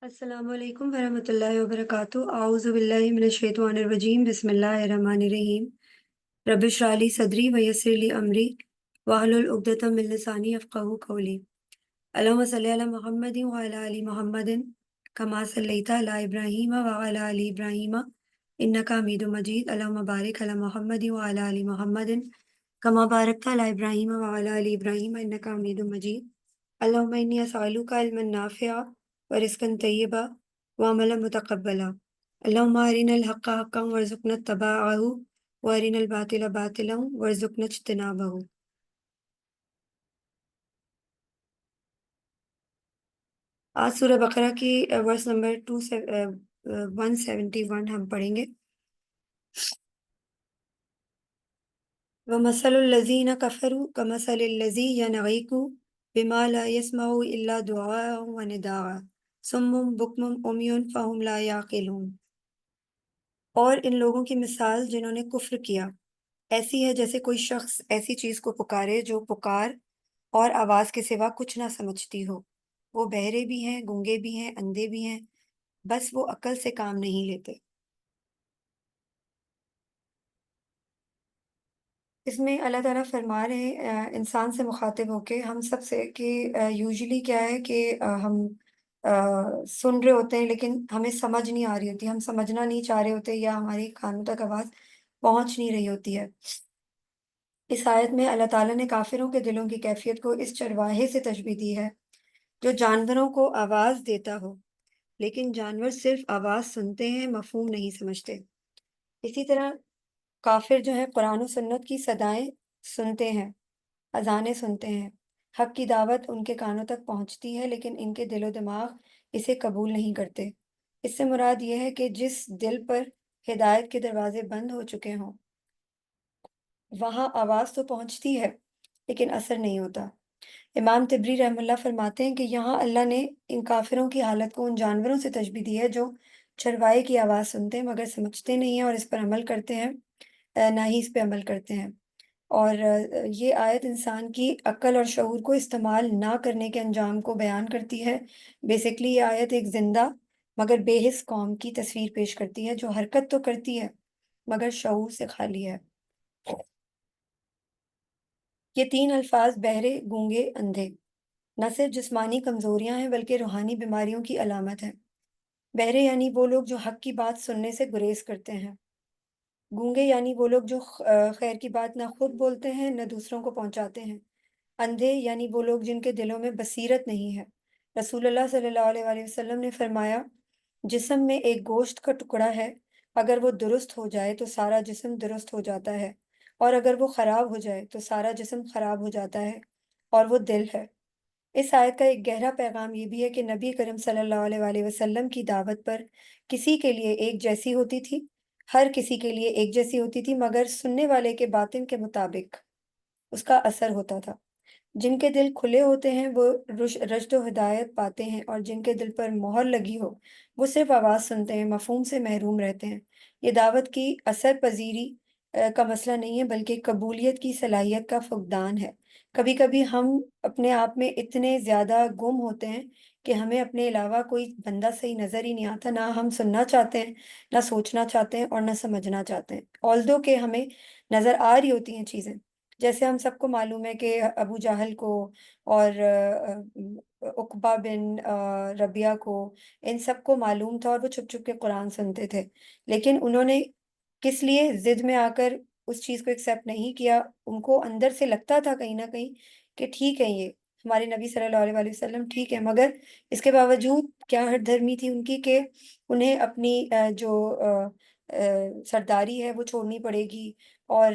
अस्सलाम वालेकुम वरहमतुल्लाहि वबरकातुहू अऊज़ु बिल्लाहि मिनश शैतानिर रजीम बिस्मिल्लाहिर रहमानिर रहीम रब्बि इश्रह ली सदरी व यस्सिर ली अमरी वहलुल उक़दतम मिन लिसानी यफ़क़हू क़ौली अल्लाहुम्मा सल्लि अला मुहम्मदिन व अला आलि मुहम्मदिन कमा सल्लैता अला इब्राहीम व अला आलि इब्राहीम इन्नका हमीदुम मजीद अल्लाहुम्मा बारिक अला मुहम्मदिन व अला आलि मुहम्मदिन कमा बारकता अला इब्राहीम व अला आलि इब्राहीम इन्नका हमीदुम मजीद अल्लाहुम्मा इन्नी अस्अलुका इल्मन नाफ़िअ व रिज़्क़न तय्यबा व अमलन मुतक़ब्बला अल्लाहुम्मा अरिनल हक़्क़ हक़्क़न वरज़ुक़ना इत्तिबाअहु व अरिनल बातिला बातिलन वरज़ुक़ना इज्तिनाबहु। आज सूरह बकरा की वर्स नंबर 171 हम पढ़ेंगे। व मसलुल लज़ीना कफ़रू कमसलिल लज़ी यनग़िकु बिमा ला यस्मउ इल्ला दुआअन व निदाअ सुम्मुम बुक्मुम उम्युन फ़हुम ला याक़िलून। और इन लोगों की मिसाल जिन्होंने कुफ्र किया ऐसी है जैसे कोई शख्स ऐसी चीज को पुकारे जो पुकार और आवाज के सिवा कुछ ना समझती हो। वो बहरे भी हैं, गूंगे भी हैं, अंधे भी हैं, बस वो अक्ल से काम नहीं लेते। इसमें अल्लाह ताला फरमा रहे हैं इंसान से मुखातिब होके हम सब से कि यूजुअली क्या है कि हम सुन रहे होते हैं लेकिन हमें समझ नहीं आ रही होती, हम समझना नहीं चाह रहे होते या हमारी कानों तक आवाज पहुंच नहीं रही होती है। इस आयत में अल्लाह ताला ने काफिरों के दिलों की कैफियत को इस चरवाहे से तशबीह दी है जो जानवरों को आवाज देता हो, लेकिन जानवर सिर्फ आवाज सुनते हैं, मफहूम नहीं समझते। इसी तरह काफिर जो है कुरान और सुन्नत की सदाएं सुनते हैं, अजानें सुनते हैं, हक की दावत उनके कानों तक पहुंचती है, लेकिन इनके दिलो दिमाग इसे कबूल नहीं करते। इससे मुराद यह है कि जिस दिल पर हिदायत के दरवाजे बंद हो चुके हों वहां आवाज तो पहुंचती है लेकिन असर नहीं होता। इमाम तिबरी रहमतुल्लाह फरमाते हैं कि यहाँ अल्लाह ने इन काफिरों की हालत को उन जानवरों से तशबीह दी है जो चरवाहे की आवाज़ सुनते हैं मगर समझते नहीं हैं और इस पर अमल करते हैं, ना ही इस पे अमल करते हैं। और ये आयत इंसान की अक्ल और शऊर को इस्तेमाल ना करने के अंजाम को बयान करती है। बेसिकली ये आयत एक जिंदा मगर बेहिस कौम की तस्वीर पेश करती है जो हरकत तो करती है मगर शऊर से खाली है। ये तीन अल्फाज बहरे, गूंगे, अंधे न सिर्फ जिस्मानी कमजोरियां हैं बल्कि रूहानी बीमारियों की अलामत है। बहरे यानी वो लोग जो हक की बात सुनने से गुरेज करते हैं। गूंगे यानी वो लोग जो खैर की बात ना खुद बोलते हैं न दूसरों को पहुंचाते हैं। अंधे यानी वो लोग जिनके दिलों में बसीरत नहीं है। रसूलुल्लाह सल्लल्लाहु अलैहि वसल्लम ने फरमाया, जिस्म में एक गोश्त का टुकड़ा है, अगर वो दुरुस्त हो जाए तो सारा जिस्म दुरुस्त हो जाता है, और अगर वो खराब हो जाए तो सारा जिस्म खराब हो जाता है, और वो दिल है। इस आयत का एक गहरा पैगाम ये भी है कि नबी करीम सल्लल्लाहु अलैहि वसल्लम की दावत पर किसी के लिए एक जैसी होती थी, हर किसी के लिए एक जैसी होती थी, मगर सुनने वाले के बातिन के मुताबिक उसका असर होता था। जिनके दिल खुले होते हैं वो रश्द व हिदायत पाते हैं, और जिनके दिल पर मोहर लगी हो वो सिर्फ आवाज़ सुनते हैं, मफहूम से महरूम रहते हैं। ये दावत की असर पजीरी का मसला नहीं है बल्कि कबूलियत की सलाहियत का फुकदान है। कभी कभी हम अपने आप में इतने ज़्यादा गुम होते हैं कि हमें अपने अलावा कोई बंदा सही नज़र ही नहीं आता, ना हम सुनना चाहते हैं, ना सोचना चाहते हैं और ना समझना चाहते हैं, ऑल्दो के हमें नज़र आ रही होती हैं चीज़ें। जैसे हम सबको मालूम है कि अबू जहल को और उकबा बिन रबिया को, इन सबको मालूम था और वो छुप छुप के कुरान सुनते थे, लेकिन उन्होंने किस लिए जिद में आकर उस चीज़ को एक्सेप्ट नहीं किया। उनको अंदर से लगता था कहीं ना कहीं कि ठीक है, ये हमारे नबी सल्लल्लाहु अलैहि वसल्लम ठीक है, मगर इसके बावजूद क्या हठधर्मी थी उनकी कि उन्हें अपनी जो सरदारी है वो छोड़नी पड़ेगी, और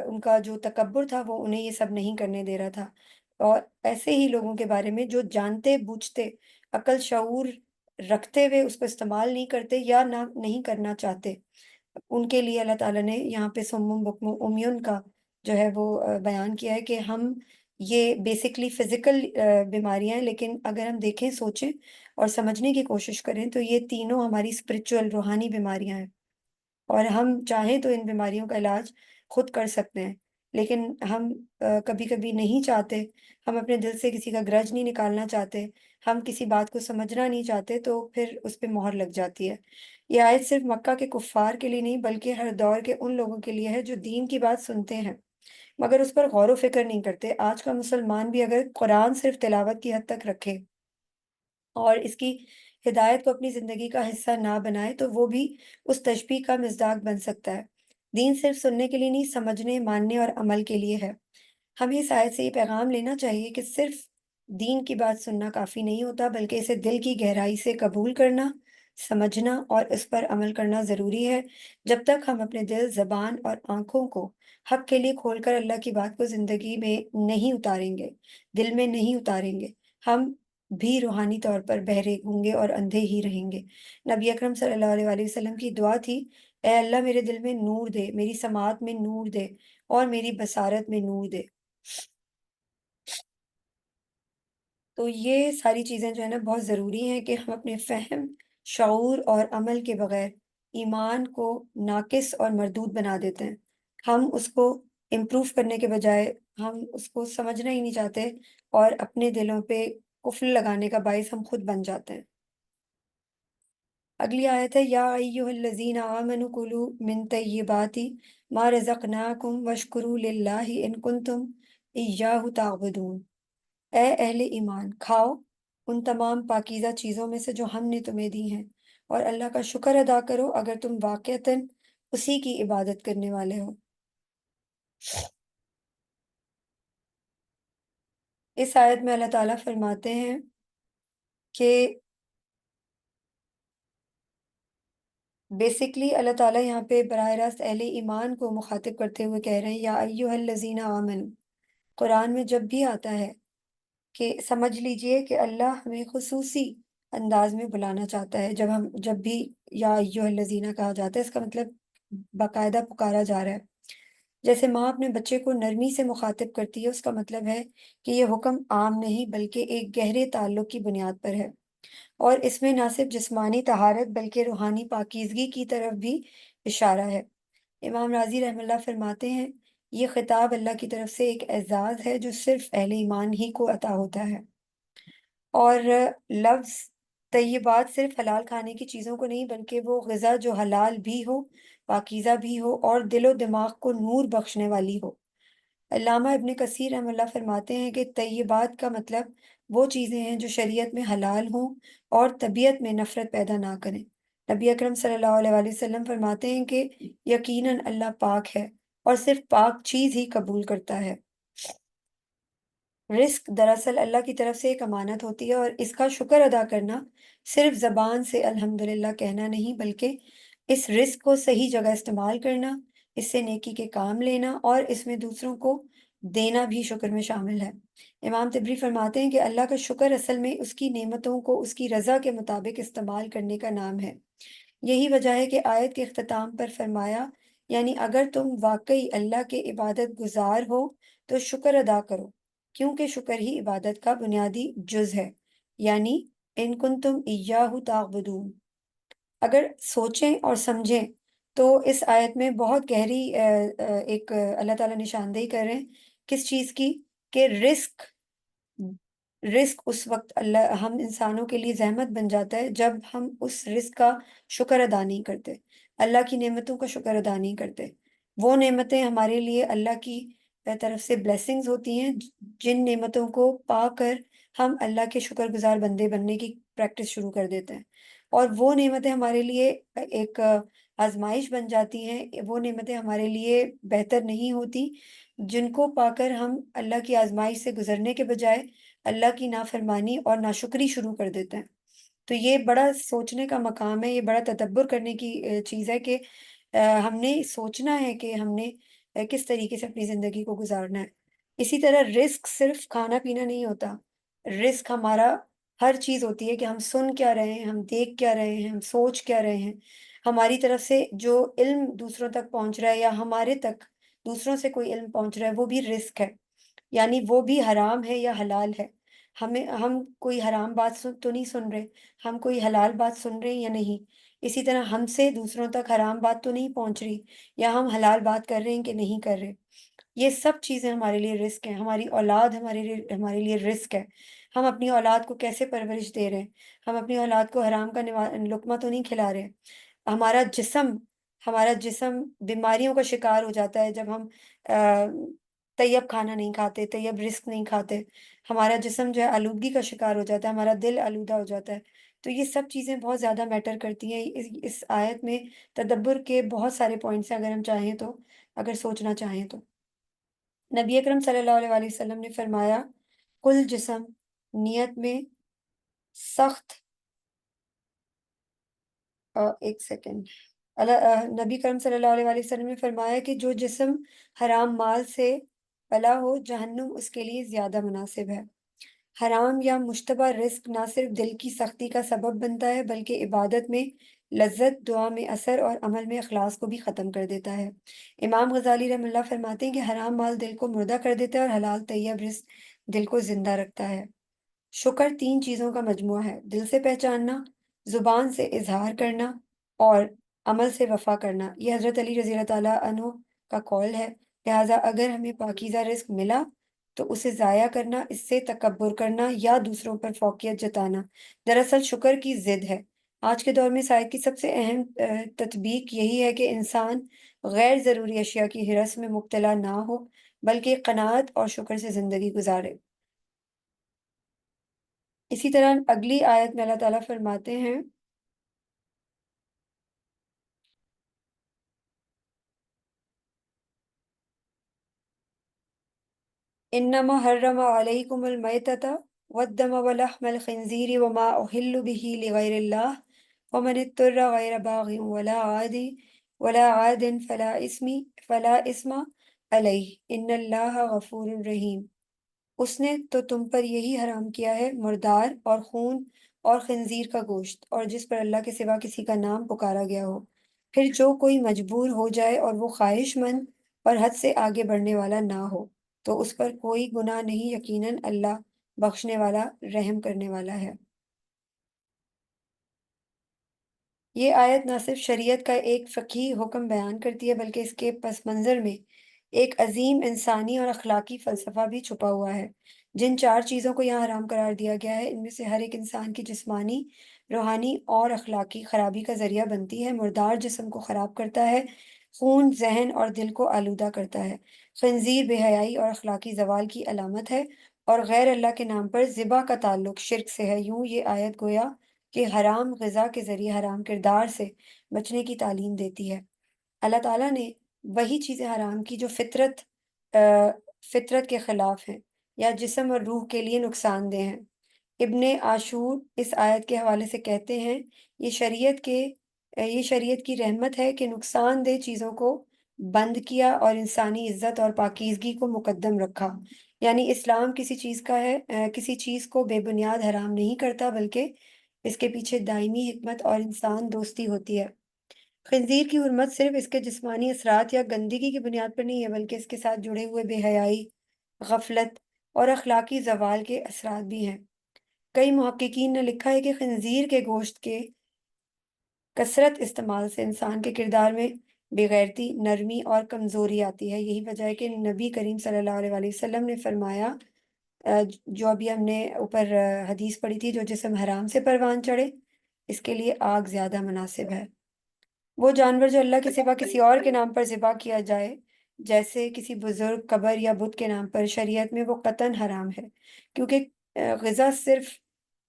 उनका जो तकब्बुर था वो उन्हें ये सब नहीं करने दे रहा था। और ऐसे ही लोगों के बारे में जो जानते बूझते अक्ल शऊर रखते हुए उसको इस्तेमाल नहीं करते या ना नहीं करना चाहते, उनके लिए अल्लाह ताला ने यहाँ पे सुम्मुम बुक्मुम उम्युन का जो है वो बयान किया है कि हम ये बेसिकली फिजिकल बीमारियां हैं, लेकिन अगर हम देखें, सोचें और समझने की कोशिश करें तो ये तीनों हमारी स्पिरिचुअल रूहानी बीमारियां हैं, और हम चाहें तो इन बीमारियों का इलाज खुद कर सकते हैं। लेकिन हम कभी-कभी नहीं चाहते, हम अपने दिल से किसी का ग्रज नहीं निकालना चाहते, हम किसी बात को समझना नहीं चाहते, तो फिर उस पे मोहर लग जाती है। ये आयत सिर्फ़ मक्का के कुफ़ार के लिए नहीं, बल्कि हर दौर के उन लोगों के लिए है, जो दीन की बात सुनते हैं, मगर उस पर गौर व फ़िक्र नहीं करते। आज का मुसलमान भी अगर कुरान सिर्फ़ तिलावत की हद तक रखे और इसकी हिदायत को अपनी ज़िंदगी का हिस्सा ना बनाए, तो वो भी उस तशबीह का मिज़दाक बन सकता है। दीन सिर्फ़ सुनने के लिए नहीं, समझने, मानने और अमल के लिए है। हमें इस आयत से ये पैगाम लेना चाहिए कि सिर्फ़ दीन की बात सुनना काफ़ी नहीं होता, बल्कि इसे दिल की गहराई से कबूल करना, समझना और इस पर अमल करना ज़रूरी है। जब तक हम अपने दिल, ज़बान और आँखों को हक़ के लिए खोलकर अल्लाह की बात को ज़िंदगी में नहीं उतारेंगे, दिल में नहीं उतारेंगे, हम भी रूहानी तौर पर बहरे, गूंगे और अंधे ही रहेंगे। नबी अकरम सल्लल्लाहु अलैहि वसल्लम की दुआ थी, "ऐ अल्लाह मेरे दिल में नूर दे, मेरी समाअत में नूर दे और मेरी बसारत में नूर दे।" तो ये सारी चीज़ें जो है ना बहुत ज़रूरी हैं कि हम अपने फ़हम, शऊर और अमल के बगैर ईमान को नाक़िस और मरदूद बना देते हैं। हम उसको इम्प्रूव करने के बजाय हम उसको समझना ही नहीं चाहते और अपने दिलों पे कुफ़्र लगाने का बाइस हम खुद बन जाते हैं। अगली आयत है, या अय्युहल्लज़ीना आमनु कुलू मिन तय्यिबाति मा रज़क़नाकुम वश्कुरू लिल्लाहि इन कुंतुम इय्याहु ताबुदून। ए अहले ईमान, खाओ उन तमाम पाकीज़ा चीज़ों में से जो हमने तुम्हें दी हैं, और अल्लाह का शुक्र अदा करो अगर तुम वाक़ईतन उसी की इबादत करने वाले हो। इस आयत में अल्लाह ताला फरमाते हैं कि बेसिकली अल्लाह ताला यहाँ पे बराह रास्त अहले ईमान को मुखातिब करते हुए कह रहे हैं, या अय्युहल्लज़ीना आमनू। कुरान में जब भी आता है कि समझ लीजिए कि अल्लाह हमें खुसूसी अंदाज में बुलाना चाहता है। जब भी या अय्युहल्लज़ीना कहा जाता है, इसका मतलब बाकायदा पुकारा जा रहा है। जैसे माँ अपने बच्चे को नरमी से मुखातिब करती है, उसका मतलब है कि ये हुक्म आम नहीं, बल्कि एक गहरे ताल्लुक की बुनियाद पर है, और इसमें ना सिर्फ जिस्मानी तहारत बल्कि रूहानी पाकीज़गी की तरफ भी इशारा है। इमाम राज़ी रहमतुल्लाह फरमाते हैं, ये खिताब अल्लाह की तरफ से एक एज़ाज़ है जो सिर्फ़ अहले ईमान ही को अता होता है। और लफ्ज़ तय्यबात सिर्फ़ हलाल खाने की चीज़ों को नहीं, बल्कि वो ग़िज़ा जो हलाल भी हो, पाकीज़ा भी हो और दिलो-दिमाग को नूर बख्शने वाली हो। अल्लामा इब्न कसीर रहमतुल्लाह फरमाते हैं कि तय्यबात का मतलब वो चीज़ें हैं जो शरीयत में हलाल हों और तबीयत में नफ़रत पैदा ना करें। नबी अकरम सल्लल्लाहु अलैहि वसल्लम फरमाते हैं कि यकीनन अल्लाह पाक है और सिर्फ़ पाक चीज़ ही कबूल करता है। रिस्क दरअसल अल्लाह की तरफ से एक अमानत होती है, और इसका शुक्र अदा करना सिर्फ ज़बान से अल्हम्दुलिल्लाह कहना नहीं, बल्कि इस रिस्क को सही जगह इस्तेमाल करना, इससे नेकी के काम लेना और इसमें दूसरों को देना भी शुक्र में शामिल है। इमाम तिबरी फरमाते हैं कि अल्लाह का शुक्र असल में उसकी नेमतों को उसकी रज़ा के मुताबिक इस्तेमाल करने का नाम है। यही वजह है कि आयत के इख्तिताम पर फरमाया, यानी अगर तुम वाकई अल्लाह के इबादत गुजार हो तो शुक्र अदा करो, क्योंकि शुक्र ही इबादत का बुनियादी जुज़ है। यानी इन कुंतुम इय्याहु ताबुदून। अगर सोचें और समझें तो इस आयत में बहुत गहरी एक अल्लाह ताला निशानदेही कर रहे हैं किस चीज़ की, कि रिस्क उस वक़्त अल्लाह हम इंसानों के लिए ज़हमत बन जाता है जब हम उस रिस्क का शुक्र अदा नहीं करते, अल्लाह की नेमतों का शुक्र अदा नहीं करते। वो नेमतें हमारे लिए अल्लाह की तरफ से ब्लेसिंग्स होती हैं, जिन नेमतों को पाकर हम अल्लाह के शुक्रगुज़ार बंदे बनने की प्रैक्टिस शुरू कर देते हैं। और वो नेमतें हमारे लिए एक आज़माइश बन जाती हैं, वो नेमतें हमारे लिए बेहतर नहीं होती, जिनको पाकर हम अल्लाह की आज़माइश से गुज़रने के बजाय अल्लाह की नाफ़रमानी और नाशुक्री शुरू कर देते हैं। तो ये बड़ा सोचने का मकाम है, ये बड़ा तदब्बर करने की चीज़ है कि हमने सोचना है कि हमने किस तरीके से अपनी ज़िंदगी को गुज़ारना है। इसी तरह रिस्क सिर्फ़ खाना-पीना नहीं होता, रिस्क हमारा हर चीज़ होती है कि हम सुन क्या रहे हैं, हम देख क्या रहे हैं, हम सोच क्या रहे हैं। हमारी तरफ से जो इल्म दूसरों तक पहुँच रहा है या हमारे तक दूसरों से कोई इल्म पहुँच रहा है, वो भी रिस्क है। यानी वो भी हराम है या हलाल है। हम कोई हराम बात तो नहीं सुन रहे, हम कोई हलाल बात सुन रहे हैं या नहीं। इसी तरह हमसे दूसरों तक हराम बात तो नहीं पहुँच रही, या हम हलाल बात कर रहे हैं कि नहीं कर रहे। یہ سب چیزیں ہمارے لیے رزق ہیں، ہماری اولاد ہمارے لیے رزق ہے۔ ہم اپنی اولاد کو کیسے پرورش دے رہے ہیں؟ ہم اپنی اولاد کو حرام کا لقمہ تو نہیں کھلا رہے۔ ہمارا جسم ہمارا جسم بیماریوں کا شکار ہو جاتا ہے جب ہم آ، طیب کھانا نہیں کھاتے، طیب رزق نہیں کھاتے۔ ہمارا جسم جو ہے آلودگی کا شکار ہو جاتا ہے، ہمارا دل آلودہ ہو جاتا ہے۔ تو یہ سب چیزیں بہت زیادہ میٹر کرتی ہیں۔ اس آیت میں تدبر کے بہت سارے پوائنٹس ہیں، اگر ہم چاہیں تو، اگر سوچنا چاہیں تو۔ نبی اکرم صلی اللہ علیہ وآلہ وسلم نے فرمایا، کل جسم نیت میں سخت ایک سیکنڈ نبی کرم صلی اللہ علیہ وآلہ وسلم نے فرمایا کہ جو جسم حرام مال سے پلا ہو، جہنم اس کے لیے زیادہ مناسب ہے۔ حرام یا مشتبہ رزق نہ صرف دل کی سختی کا سبب بنتا ہے بلکہ عبادت میں لذت، دعا میں اثر اور عمل میں اخلاص کو بھی ختم کر دیتا ہے۔ امام غزالی رحمہ اللہ فرماتے ہیں کہ حرام مال دل کو مردہ کر دیتا ہے اور حلال طیب رزق دل کو زندہ رکھتا ہے۔ شکر تین چیزوں کا مجموعہ ہے: دل سے پہچاننا، زبان سے اظہار کرنا اور عمل سے وفا کرنا۔ یہ حضرت علی رضی اللہ تعالیٰ عنہ کا قول ہے۔ لہٰذا اگر ہمیں پاکیزہ رزق ملا تو اسے ضائع کرنا، اس سے تکبر کرنا یا دوسروں پر فوقیت جتانا دراصل شکر کی ضد ہے۔ آج کے دور میں اس آیت کی سب سے اہم تطبیق یہی ہے کہ انسان غیر ضروری اشیاء کی ہرس میں مبتلا نہ ہو بلکہ قناعت اور شکر سے زندگی گزارے۔ اسی طرح اگلی آیت میں اللہ تعالیٰ فرماتے ہیں، انما حرم علیکم المیتۃ والدم ولحم الخنزیر وما اہل به لغیر اللہ ومن اضطر غیر باغ ولا عاد فلا اسم علیہ ان اللہ غفور رحیم۔ اس نے تو تم پر یہی حرام کیا ہے، مردار اور خون اور خنزیر کا گوشت، اور جس پر اللہ کے سوا کسی کا نام پکارا گیا ہو۔ پھر جو کوئی مجبور ہو جائے اور وہ خواہش مند اور حد سے آگے بڑھنے والا نہ ہو تو اس پر کوئی گناہ نہیں، یقیناً اللہ بخشنے والا، رحم کرنے والا ہے۔ یہ آیت نہ صرف شریعت کا ایک فقہی حکم بیان کرتی ہے بلکہ اس کے پس منظر میں ایک عظیم انسانی اور اخلاقی فلسفہ بھی چھپا ہوا ہے۔ جن چار چیزوں کو یہاں حرام قرار دیا گیا ہے، ان میں سے ہر ایک انسان کی جسمانی، روحانی اور اخلاقی خرابی کا ذریعہ بنتی ہے۔ مردار جسم کو خراب کرتا ہے، خون، ذہن اور دل کو آلودہ کرتا ہے۔ خنزیر بے حیائی اور اخلاقی زوال کی علامت ہے، اور غیر اللہ کے نام پر ذبح کا تعلق شرک سے ہے۔ یوں یہ آیت گویا کہ حرام غذا کے ذریعے حرام کردار سے بچنے کی تعلیم دیتی ہے۔ اللہ تعالیٰ نے وہی چیزیں حرام کی جو فطرت کے خلاف ہیں یا جسم اور روح کے لیے نقصان دہ ہیں۔ ابن عاشور اس آیت کے حوالے سے کہتے ہیں، یہ شریعت کی رحمت ہے کہ نقصان دہ چیزوں کو بند کیا اور انسانی عزت اور پاکیزگی کو مقدم رکھا۔ یعنی اسلام کسی چیز کو بے بنیاد حرام نہیں کرتا بلکہ اس کے پیچھے دائمی حکمت اور انسان دوستی ہوتی ہے۔ خنزیر کی حرمت صرف اس کے جسمانی اثرات یا گندگی کی بنیاد پر نہیں ہے بلکہ اس کے ساتھ جڑے ہوئے بے حیائی، غفلت اور اخلاقی زوال کے اثرات بھی ہیں۔ کئی محققین نے لکھا ہے کہ خنزیر کے گوشت کے کثرت استعمال سے انسان کے کردار میں بے غیرتی، نرمی اور کمزوری آتی ہے۔ یہی وجہ ہے کہ نبی کریم صلی اللہ علیہ وآلہ وسلم نے فرمایا، جو ابھی ہم نے اوپر حدیث پڑھی تھی، جو جسم حرام سے پروان چڑھے اس کے لیے آگ زیادہ مناسب ہے۔ وہ جانور جو اللہ کے سوا کسی اور کے نام پر ذبح کیا جائے، جیسے کسی بزرگ، قبر یا بت کے نام پر، شریعت میں وہ قطعاً حرام ہے، کیونکہ غذا صرف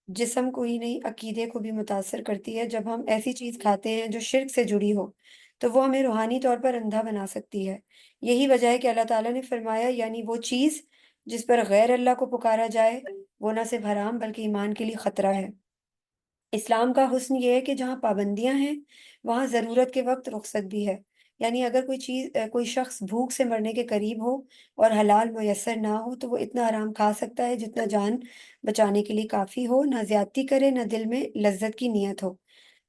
جسم کو ہی نہیں، عقیدے کو بھی متاثر کرتی ہے۔ جب ہم ایسی چیز کھاتے ہیں جو شرک سے جڑی ہو تو وہ ہمیں روحانی طور پر اندھا بنا سکتی ہے۔ یہی وجہ ہے کہ اللہ تعالیٰ نے فرمایا، یعنی وہ چیز جس پر غیر اللہ کو پکارا جائے وہ نہ صرف حرام بلکہ ایمان کے لیے خطرہ ہے۔ اسلام کا حسن یہ ہے کہ جہاں پابندیاں ہیں وہاں ضرورت کے وقت رخصت بھی ہے۔ یعنی اگر کوئی شخص بھوک سے مرنے کے قریب ہو اور حلال میسر نہ ہو تو وہ اتنا آرام کھا سکتا ہے جتنا جان بچانے کے لیے کافی ہو، نہ زیادتی کرے، نہ دل میں لذت کی نیت ہو۔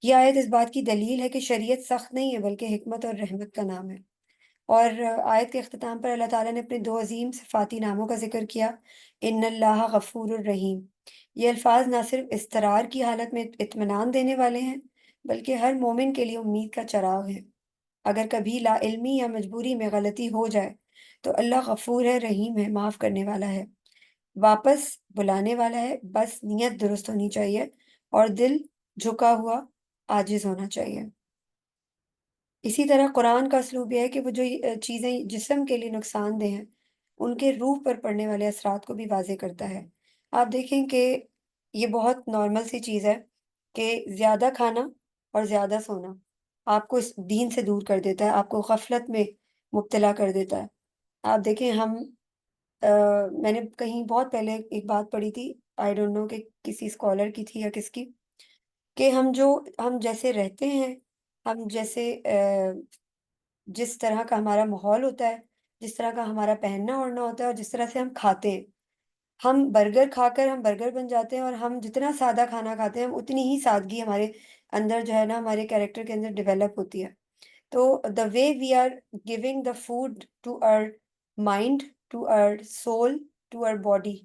یہ آیت اس بات کی دلیل ہے کہ شریعت سخت نہیں ہے بلکہ حکمت اور رحمت کا نام ہے۔ اور آیت کے اختتام پر اللہ تعالیٰ نے اپنے دو عظیم صفاتی ناموں کا ذکر کیا، ان اللہ غفور الرحیم۔ یہ الفاظ نہ صرف اضطرار کی حالت میں اطمینان دینے والے ہیں بلکہ ہر مومن کے لیے امید کا چراغ ہے۔ اگر کبھی لا علمی یا مجبوری میں غلطی ہو جائے تو اللہ غفور ہے، رحیم ہے، معاف کرنے والا ہے، واپس بلانے والا ہے، بس نیت درست ہونی چاہیے اور دل جھکا ہوا عاجز ہونا چاہیے۔ اسی طرح قرآن کا اسلوب یہ ہے کہ وہ جو چیزیں جسم کے لیے نقصان دہ ہیں ان کے روح پر پڑنے والے اثرات کو بھی واضح کرتا ہے۔ آپ دیکھیں کہ یہ بہت نارمل سی چیز ہے کہ زیادہ کھانا اور زیادہ سونا آپ کو اس دین سے دور کر دیتا ہے، آپ کو غفلت میں مبتلا کر دیتا ہے۔ آپ دیکھیں ہم میں نے کہیں بہت پہلے ایک بات پڑھی تھی، آئی ڈونٹ نو کہ کسی اسکالر کی تھی یا کس کی، کہ ہم جیسے رہتے ہیں، ہم جیسے جس طرح کا ہمارا ماحول ہوتا ہے، جس طرح کا ہمارا پہننا اوڑھنا ہوتا ہے اور جس طرح سے ہم کھاتے ہیں، ہم برگر کھا کر ہم برگر بن جاتے ہیں، اور ہم جتنا سادہ کھانا کھاتے ہیں ہم اتنی ہی سادگی ہمارے اندر جو ہے نا ہمارے کیریکٹر کے اندر ڈیولپ ہوتی ہے۔ تو the way we are giving the food to our mind, to our soul, to our body،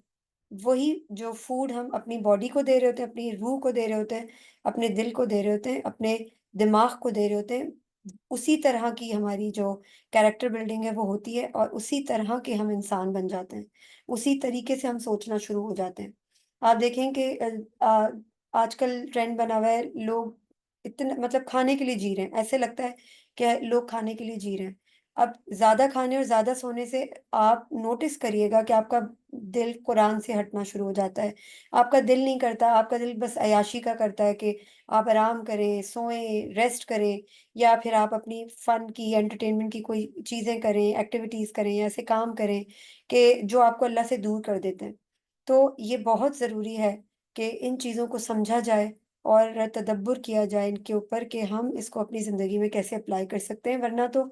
وہی جو فوڈ ہم اپنی باڈی کو دے رہے ہوتے ہیں، اپنی روح کو دے رہے ہوتے ہیں، اپنے دل کو دے رہے ہوتے ہیں، اپنے دماغ کو دے رہے ہوتے ہیں، اسی طرح کی ہماری جو کیریکٹر بلڈنگ ہے وہ ہوتی ہے، اور اسی طرح کے ہم انسان بن جاتے ہیں، اسی طریقے سے ہم سوچنا شروع ہو جاتے ہیں۔ آپ دیکھیں کہ آج کل ٹرینڈ بنا ہوا ہے، لوگ اتنا مطلب کھانے کے لیے جی رہے ہیں، ایسے لگتا ہے کہ لوگ کھانے کے لیے جی رہے ہیں۔ اب زیادہ کھانے اور زیادہ سونے سے آپ نوٹس کریے گا کہ آپ کا دل قرآن سے ہٹنا شروع ہو جاتا ہے، آپ کا دل نہیں کرتا، آپ کا دل بس عیاشی کا کرتا ہے کہ آپ آرام کریں، سوئیں، ریسٹ کریں، یا پھر آپ اپنی فن کی انٹرٹینمنٹ کی کوئی چیزیں کریں، ایکٹیویٹیز کریں، یا ایسے کام کریں کہ جو آپ کو اللہ سے دور کر دیتے ہیں۔ تو یہ بہت ضروری ہے کہ ان چیزوں کو سمجھا جائے اور تدبر کیا جائے ان کے اوپر کہ ہم اس کو اپنی زندگی میں کیسے اپلائی کر سکتے ہیں، ورنہ تو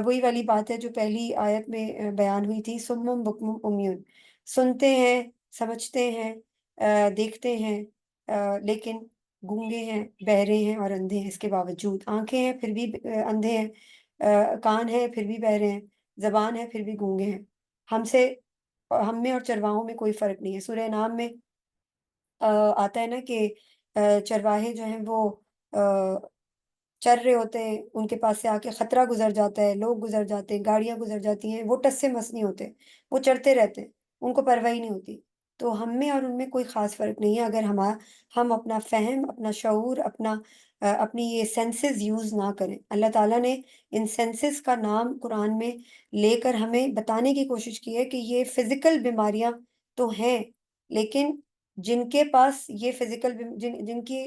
وہی والی بات ہے جو پہلی آیت میں بیان ہوئی تھی، سمم بکم امیون، سنتے ہیں، سمجھتے ہیں، دیکھتے ہیں، لیکن گونگے ہیں، بہرے ہیں اور اندھے ہیں، اس کے باوجود آنکھیں ہیں پھر بھی اندھے ہیں، کان ہیں پھر بھی بہرے ہیں، زبان ہے پھر بھی گونگے ہیں۔ ہم سے ہم میں اور چرواہوں میں کوئی فرق نہیں ہے۔ سورہ نام میں آتا ہے نا کہ چرواہے جو ہیں وہ چر رہے ہوتے ہیں، ان کے پاس سے آ کے خطرہ گزر جاتا ہے، لوگ گزر جاتے ہیں، گاڑیاں گزر جاتی ہیں، وہ ٹس سے مس نہیں ہوتے، وہ چرتے رہتے ہیں، ان کو پرواہ ہی نہیں ہوتی۔ تو ہم میں اور ان میں کوئی خاص فرق نہیں ہے اگر ہم اپنا فہم، اپنا شعور، اپنی یہ سینسز یوز نہ کریں۔ اللہ تعالیٰ نے ان سینسز کا نام قرآن میں لے کر ہمیں بتانے کی کوشش کی ہے کہ یہ فزیکل بیماریاں تو ہیں، لیکن جن کے پاس یہ فزیکل جن کی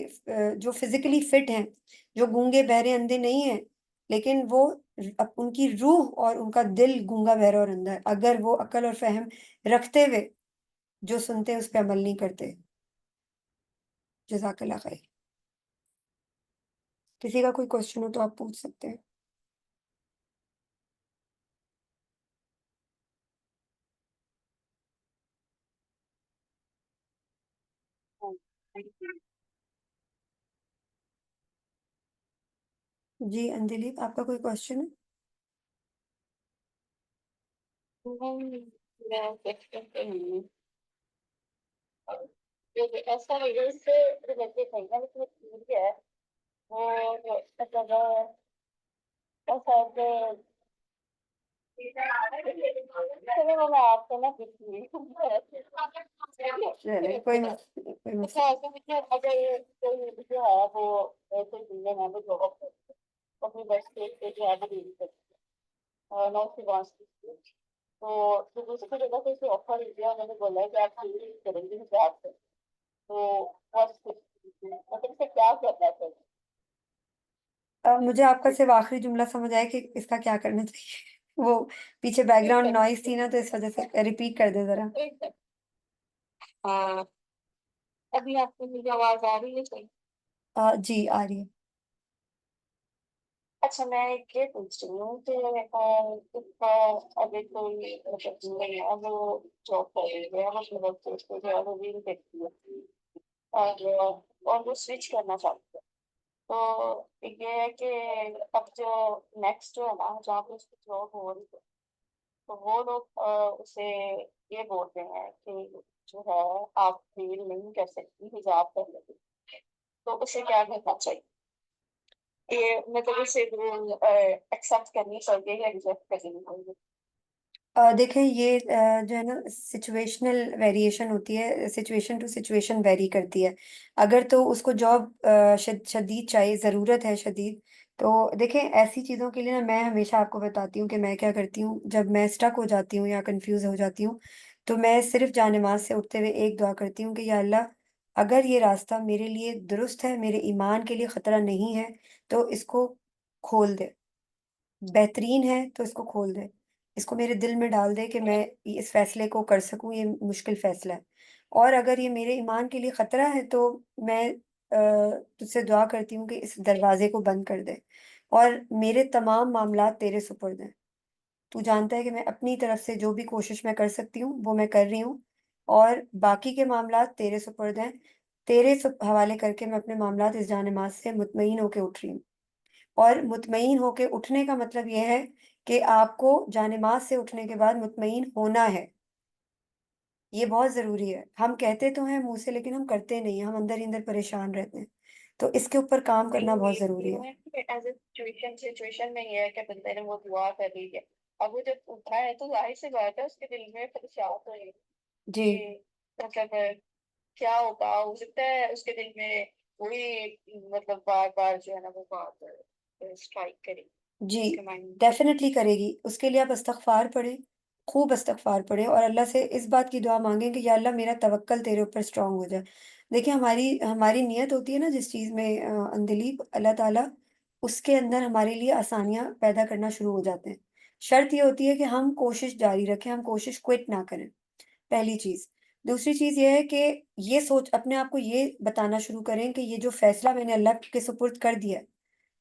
جو فزیکلی فٹ ہیں، جو گونگے بہرے اندھے نہیں ہیں، لیکن وہ ان کی روح اور ان کا دل گونگا بہرا اور اندھا ہے، اگر وہ عقل اور فہم رکھتے ہوئے جو سنتے ہیں اس پہ عمل نہیں کرتے۔ جزاک اللہ خیر۔ کسی کا کوئی کوشچن ہو تو آپ پوچھ سکتے ہیں۔ جی اندلیپ، آپ کا کوئی کوشچن ہے؟ نہیں، میں ایکسپیکٹ نہیں ہوں۔ ایسا ویڈیو سے ریلیٹڈ نہیں ہے لیکن ایک چیز ہے وہ مطلب ایسا چلے وہ میں آپ کو نہ پوچھوں گی چلے کوئی کوئی مسئلہ ایسا مجھے اگر کوئی جو ہے وہ ایسے دنیا میں بھی بہت اپنی بس پہ جو ہے وہ ڈیل کرتی ہے اور میں اس کی بات کی تو جب اس کی جگہ سے اسے آفر دیا میں نے بولا ہے کہ آپ ڈیل کریں گے حساب سے تو بس مطلب اسے کیا کرنا چاہیے؟ مجھے آپ کا صرف آخری جملہ سمجھ آیا کہ اس کا کیا کرنا چاہیے وہ پیچھے بیک گراؤنڈ نوائز تھی نا تو اس وجہ سے ریپیٹ کر دے ذرا۔ ابھی آپ کو مجھے آواز آ رہی ہے صحیح؟ جی آ رہی ہے۔ اچھا میں یہ پوچھ رہی ہوں کہ اس کا ابھی کوئی مطلب نہیں ہے وہ جاب کر رہی ہے وہ اپنے وقت اس کو جو ہے وہ ریل دیکھتی ہے اور وہ سوئچ کرنا چاہتی ہے تو یہ ہے کہ اب جو نیکسٹ جو ہے نا جہاں پہ اس کی جاب ہو رہی ہے تو وہ لوگ اسے یہ بولتے ہیں کہ جو ہے آپ ریل نہیں کر سکتی حجاب کر لگی تو اسے کیا کرنا چاہیے؟ یہ مطلب اسے ایکسپٹ کرنی چاہیے یا ریجیکٹ کرنی چاہیے؟ देखें ये जो है ना सिचुएशनल वेरिएशन होती है, सिचुएशन टू सिचुएशन वेरी करती है। अगर तो उसको जॉब शदीद चाहिए, ज़रूरत है शदीद, तो देखें ऐसी चीज़ों के लिए ना मैं हमेशा आपको बताती हूँ कि मैं क्या करती हूँ जब मैं स्टक हो जाती हूँ या कंफ्यूज हो जाती हूँ, तो मैं सिर्फ जानेमाज से उठते हुए एक दुआ करती हूँ कि या अल्लाह, अगर ये रास्ता मेरे लिए दुरुस्त है, मेरे ईमान के लिए ख़तरा नहीं है, तो इसको खोल दे। बेहतरीन है तो इसको खोल दे। इसको मेरे दिल में डाल दे कि मैं इस फ़ैसले को कर सकूँ, ये मुश्किल फ़ैसला है। और अगर ये मेरे ईमान के लिए ख़तरा है तो मैं तुझसे दुआ करती हूँ कि इस दरवाज़े को बंद कर दे और मेरे तमाम मामलात तेरे सुपुर्द हैं। तू जानता है कि मैं अपनी तरफ से जो भी कोशिश मैं कर सकती हूँ, वो मैं कर रही हूँ और बाकी के मामलात तेरे सुपुर्द हैं। तेरे हवाले करके मैं अपने मामलात इस जान-ए-माज़ से मुतमईन होके उठ रही हूँ। और मुतमईन होके उठने का मतलब ये है कि आपको जानेमाज़ से उठने के बाद मुतमईन होना है। ये बहुत ज़रूरी है। हम कहते तो हैं मुँह से लेकिन हम करते नहीं हैं, हम अंदर ही अंदर परेशान रहते हैं। तो इसके ऊपर काम करना नहीं, बहुत ये ज़रूरी है। है कि एज़ अ सिचुएशन में ये है कि बंदे ने वो दुआ कर ली है। अब वो जब उठा है तो ज़ाहिर-सी बात है उसके दिल में खदशात तो है जी, कि मतलब क्या होगा? हो सकता है उसके दिल में वही मतलब बार-बार जो है ना वो बात स्ट्राइक करे जी, उसके माइंड में। डेफ़िनेटली करेगी। उसके लिए आप इस्तिग़फ़ार पढ़ें, खूब इस्तिग़फ़ार पढ़ें और अल्लाह से इस बात की दुआ माँगें कि या अल्लाह मेरा तवक्कल तेरे ऊपर स्ट्रॉन्ग हो जाए। देखिए हमारी हमारी नियत होती है ना जिस चीज़ में अंदलीब अल्लाह ताला उसके अंदर हमारे लिए आसानियाँ पैदा करना शुरू हो जाते हैं। शर्त ये होती है कि हम कोशिश जारी रखें, हम कोशिश क्विट ना करें, पहली चीज़। दूसरी चीज़ ये है कि ये सोच अपने आप को ये बताना शुरू करें कि ये जो फ़ैसला मैंने अल्लाह के सुपुर्द कर दिया है,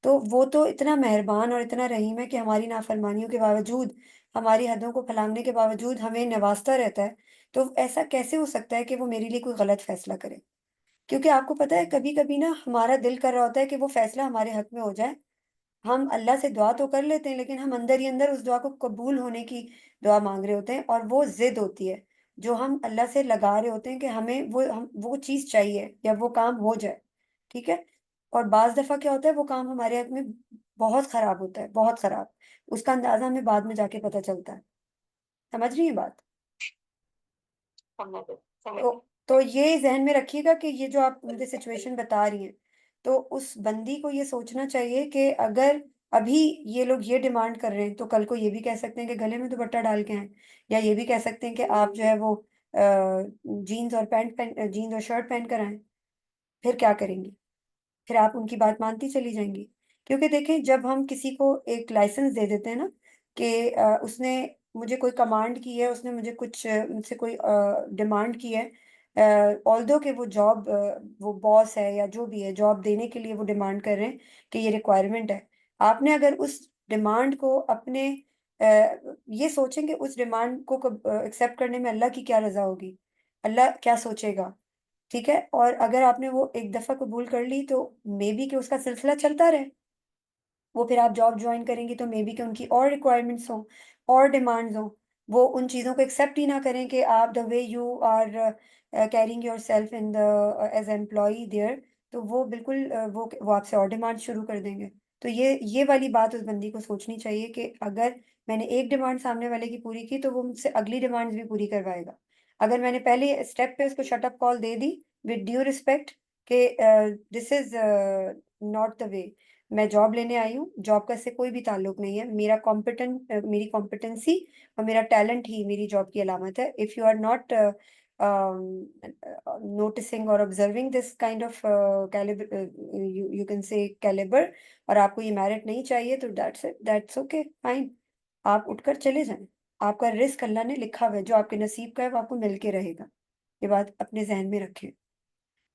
तो वो तो इतना मेहरबान और इतना रहीम है कि हमारी नाफ़रमानियों के बावजूद, हमारी हदों को फलांगने के बावजूद हमें नवाज़ता रहता है। तो ऐसा कैसे हो सकता है कि वो मेरे लिए कोई गलत फ़ैसला करे? क्योंकि आपको पता है कभी-कभी ना हमारा दिल कर रहा होता है कि वो फ़ैसला हमारे हक़ में हो जाए। हम अल्लाह से दुआ तो कर लेते हैं लेकिन हम अंदर ही अंदर उस दुआ को कबूल होने की दुआ माँग रहे होते हैं और वो ज़िद होती है, जो हम अल्लाह से लगा रहे होते हैं कि हमें वो चीज़ चाहिए या वो काम हो जाए, ठीक है? और बाज़ दफ़ा क्या होता है वो काम हमारे हक़ में बहुत ख़राब होता है, बहुत ख़राब। उसका अंदाज़ा हमें बाद में जाके पता चलता है। समझ रही हैं बात? समझ गई, समझ तो गई। तो ये ज़हन में रखिएगा कि ये जो आप मुझे सिचुएशन बता रही हैं, तो उस बंदी को ये सोचना चाहिए कि अगर अभी ये लोग ये डिमांड कर रहे हैं, तो कल को ये भी कह सकते हैं कि गले में दुपट्टा डाल के आएँ या ये भी कह सकते हैं कि आप जो है वो जीन्स और शर्ट पहन कर आएँ। फिर क्या करेंगी? फिर आप उनकी बात मानती चली जाएँगी। क्योंकि देखें जब हम किसी को एक लाइसेंस दे देते हैं ना कि उसने मुझे कोई कमांड की है, उसने मुझे कुछ मुझसे कोई डिमांड की है ऑल्दो कि वो बॉस है या जो भी है, जॉब देने के लिए वो डिमांड कर रहे हैं कि ये रिक्वायरमेंट है। आपने अगर उस डिमांड को अपने ये सोचें कि उस डिमांड को एक्सेप्ट करने में अल्लाह की क्या रज़ा होगी? अल्लाह क्या सोचेगा? ठीक है? और अगर आपने वो एक दफ़ा कबूल कर ली तो मेबी कि उसका सिलसिला चलता रहे। वो फिर आप जॉब जॉइन करेंगी तो मेबी कि उनकी और रिक्वायरमेंट्स हों, और डिमांड्स हों। वो उन चीज़ों को एक्सेप्ट ही ना करें कि आप the way you are carrying yourself in the as employee there तो वो बिल्कुल वो आपसे और डिमांड शुरू कर देंगे। तो ये वाली बात उस बंदी को सोचनी चाहिए कि अगर मैंने एक डिमांड सामने वाले की पूरी की तो वो मुझसे अगली डिमांड्स भी पूरी करवाएगा। अगर मैंने पहले स्टेप पे उसको शट अप कॉल दे दी विद ड्यू रिस्पेक्ट कि this is not the way मैं जॉब लेने आई हूँ, जॉब का इससे कोई भी ताल्लुक नहीं है। मेरी कॉम्पिटेंसी और मेरा टैलेंट ही मेरी जॉब की अलामत है। If you are not noticing और observing this kind of calibre you can say calibre और आपको ये मेरिट नहीं चाहिए तो that's it, that's okay, fine. आप उठकर चले जाएँ। आपका रिस्क अल्लाह ने लिखा हुआ है, जो आपके नसीब का है वो आपको मिल के रहेगा। ये बात अपने ज़हन में रखें।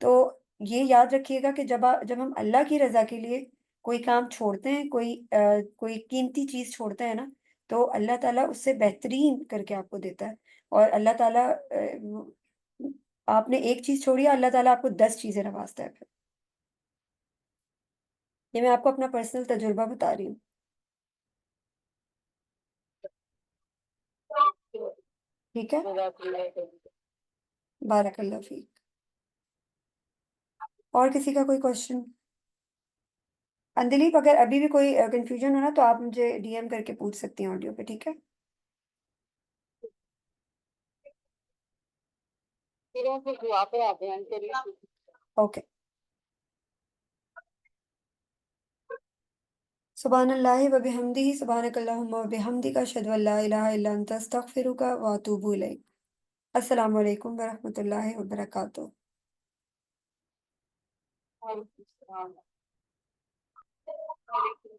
तो ये याद रखिएगा कि जब हम अल्लाह की रज़ा के लिए कोई काम छोड़ते हैं, कोई कीमती चीज़ छोड़ते हैं ना, तो अल्लाह ताला उससे बेहतरीन करके आपको देता है। और अल्लाह ताला आपने एक चीज़ छोड़ी है, अल्लाह ताला आपको 10 चीज़ें नवाज़ता है फिर। ये मैं आपको अपना पर्सनल तजुर्बा बता रही हूँ, ठीक है? जज़ाकल्लाह खैर। बारकल्लाह फ़ीक। और किसी का कोई क्वेश्चन? अंजलि अगर अभी भी कोई कन्फ्यूजन हो ना तो आप मुझे डीएम करके पूछ सकती हैं ऑडियो पे, ठीक है? फिर हम फिर दुआ पे आते हैं चलिए। ओके। सुब्हानल्लाहि व बिहम्दिही सुब्हानकल्लाहुम्मा व बिहम्दिका अशहदु अल्ला इलाहा इल्ला अंता अस्तगफिरुका व अतूबु इलैक। अस्सलामु अलैकुम व रहमतुल्लाहि व बरकातुहू। वालेकुम सलाम। वालेकुम